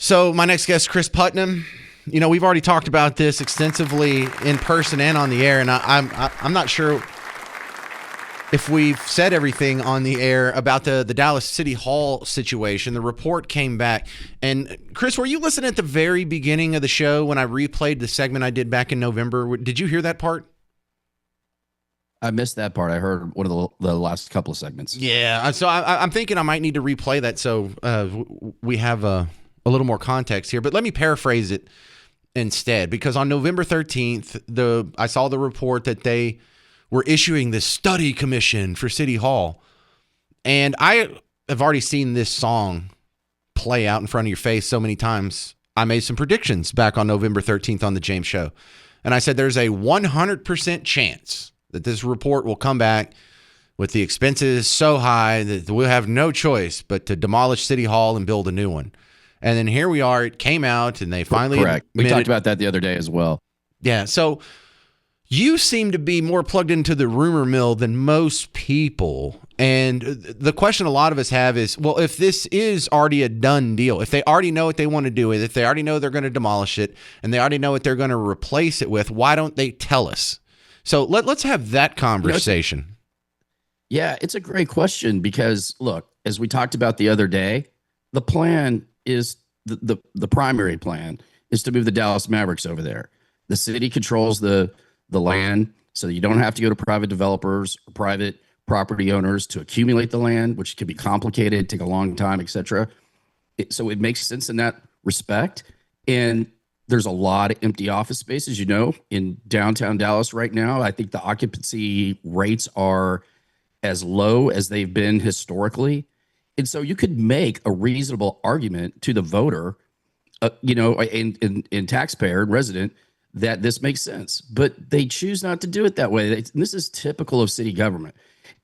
So my next guest, Chris Putnam. You know, we've already talked about this extensively in person and on the air, and I'm not sure if we've said everything on the air about the Dallas City Hall situation. The report came back. And Chris, were you listening at the very beginning of the show when I replayed the segment I did back in November? Did you hear that part? I missed that part. I heard one of the last couple of segments. Yeah, so I'm thinking I might need to replay that so we have a little more context here. But let me paraphrase it instead, because on November 13th, I saw the report that they were issuing this study commission for City Hall. And I have already seen this song play out in front of your face so many times. I made some predictions back on November 13th on the James Show. And I said there's a 100% chance that this report will come back with the expenses so high that we'll have no choice but to demolish City Hall and build a new one. And then here we are. It came out, and they finally Correct. We talked about that the other day as well. Yeah, so you seem to be more plugged into the rumor mill than most people. And the question a lot of us have is, well, if this is already a done deal, if they already know what they want to do with it, if they already know they're going to demolish it, and they already know what they're going to replace it with, why don't they tell us? So let's have that conversation. Yeah, it's a great question because, look, as we talked about the other day, the plan is the primary plan is to move the Dallas Mavericks over there. The city controls the land, so you don't have to go to private developers or private property owners to accumulate the land, which can be complicated, take a long time, etc. So it makes sense in that respect. And there's a lot of empty office space, as you know, in downtown Dallas right now. I think the occupancy rates are as low as they've been historically. And so you could make a reasonable argument to the voter, and taxpayer and resident, that this makes sense. But they choose not to do it that way. This is typical of city government.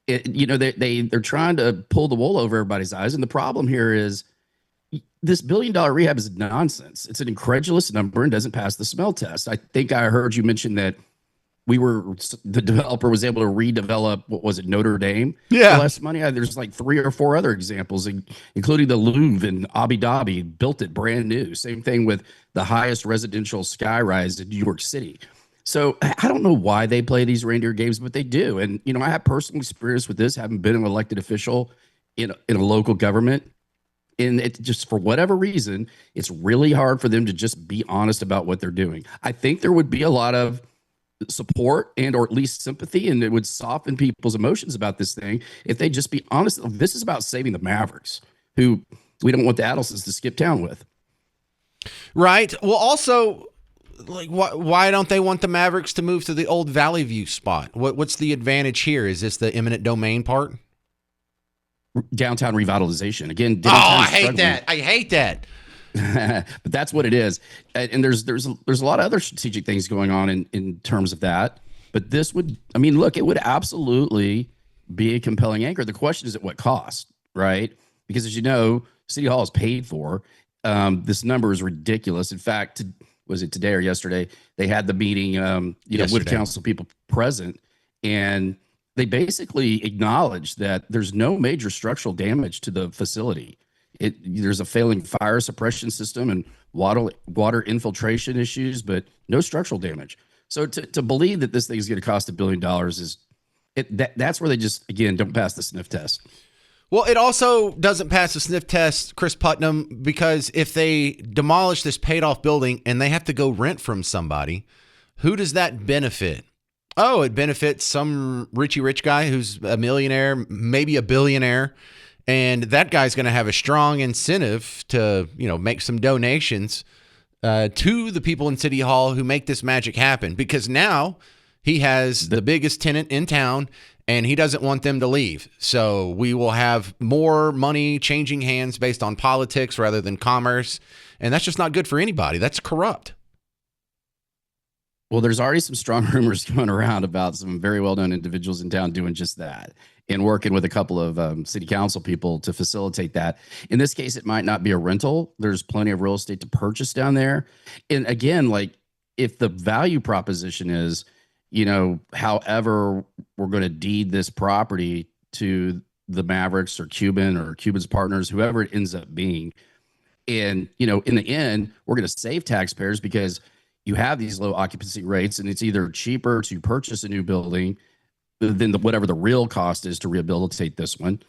They're trying to pull the wool over everybody's eyes. And the problem here is this $1 billion rehab is nonsense. It's an incredulous number and doesn't pass the smell test. I think I heard you mention that the developer was able to redevelop, what was it, Notre Dame? Yeah. For less money. There's like 3 or 4 other examples, including the Louvre in Abu Dhabi, built it brand new. Same thing with the highest residential skyrise in New York City. So I don't know why they play these reindeer games, but they do. And, I have personal experience with this, having been an elected official in a local government. And it just, for whatever reason, it's really hard for them to just be honest about what they're doing. I think there would be a lot of support and or at least sympathy, and it would soften people's emotions about this thing if they just be honest. This is about saving the Mavericks, who we don't want the Adelsons to skip town with. Right. Well, also, like, why don't they want the Mavericks to move to the old Valley View spot? What's the advantage here? Is this the eminent domain part? Downtown revitalization. Again, I hate that. But that's what it is. And there's a lot of other strategic things going on in terms of that. But this would, look, it would absolutely be a compelling anchor. The question is at what cost, right? Because as you know, City Hall is paid for. This number is ridiculous. In fact, was it today or yesterday? They had the meeting, with council people present, and they basically acknowledged that there's no major structural damage to the facility. There's a failing fire suppression system and water infiltration issues, but no structural damage. So to believe that this thing is going to cost $1 billion that's where they just, again, don't pass the sniff test. Well, it also doesn't pass the sniff test, Chris Putnam, because if they demolish this paid-off building and they have to go rent from somebody, who does that benefit? Oh, it benefits some Richie Rich guy who's a millionaire, maybe a billionaire, and that guy's going to have a strong incentive to, make some donations to the people in City Hall who make this magic happen, because now he has the biggest tenant in town and he doesn't want them to leave. So we will have more money changing hands based on politics rather than commerce. And that's just not good for anybody. That's corrupt. Well, there's already some strong rumors going around about some very well-known individuals in town doing just that and working with a couple of city council people to facilitate that. In this case, it might not be a rental. There's plenty of real estate to purchase down there. And again, like, if the value proposition is, however we're going to deed this property to the Mavericks or Cuban's partners, whoever it ends up being, And, you know, in the end, we're going to save taxpayers because you have these low occupancy rates, and it's either cheaper to purchase a new building than whatever the real cost is to rehabilitate this one,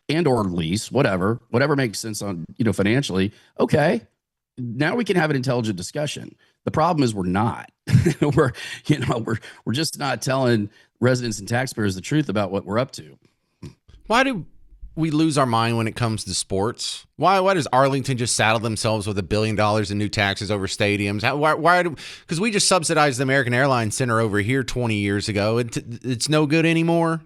and or lease, whatever makes sense on, you know, financially. Okay, now we can have an intelligent discussion. The problem is we're not. we're, you know, we're just not telling residents and taxpayers the truth about what we're up to. Why do we lose our mind when it comes to sports? Why does Arlington just saddle themselves with $1 billion in new taxes over stadiums? Because we just subsidized the American Airlines Center over here 20 years ago. It's no good anymore.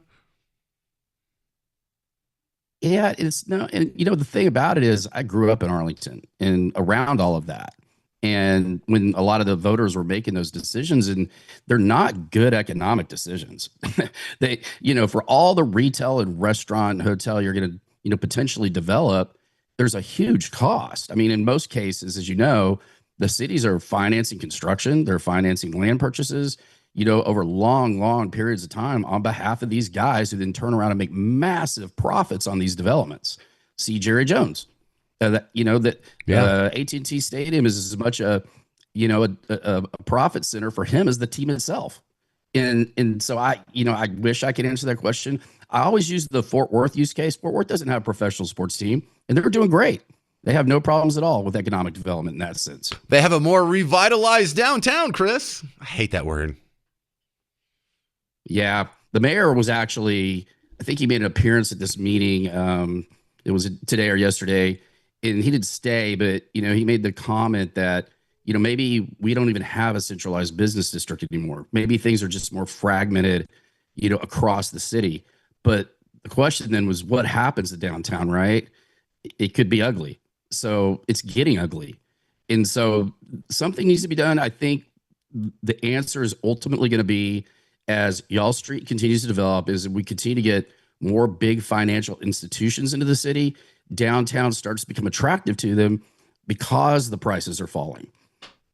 Yeah, it's no, and you know, the thing about it is I grew up in Arlington and around all of that. And when a lot of the voters were making those decisions, and they're not good economic decisions. They, you know, for all the retail and restaurant and hotel you're going to, you know, potentially develop, there's a huge cost. I mean, in most cases, as you know, the cities are financing construction, they're financing land purchases, you know, over long periods of time on behalf of these guys who then turn around and make massive profits on these developments. See Jerry Jones. That, you know, that AT&T Stadium is as much a, you know, a profit center for him as the team itself. And so I, you know, I wish I could answer that question. I always use the Fort Worth use case. Fort Worth doesn't have a professional sports team, and they're doing great. They have no problems at all with economic development in that sense. They have a more revitalized downtown, Chris. I hate that word. Yeah. The mayor was actually, I think he made an appearance at this meeting. It was today or yesterday, and he didn't stay, but, you know, he made the comment that, you know, maybe we don't even have a centralized business district anymore. Maybe things are just more fragmented, you know, across the city. But the question then was, what happens to downtown, right? It could be ugly. So it's getting ugly. And so something needs to be done. I think the answer is ultimately going to be, as Y'all Street continues to develop, is we continue to get more big financial institutions into the city, downtown starts to become attractive to them because the prices are falling.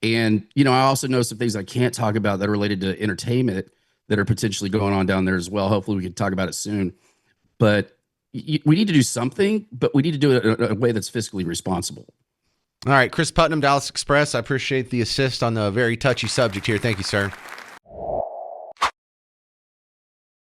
And, you know, I also know some things I can't talk about that are related to entertainment that are potentially going on down there as well. Hopefully we can talk about it soon. But we need to do something, but we need to do it in a way that's fiscally responsible. All right, Chris Putnam, Dallas Express. I appreciate the assist on the very touchy subject here. Thank you, sir.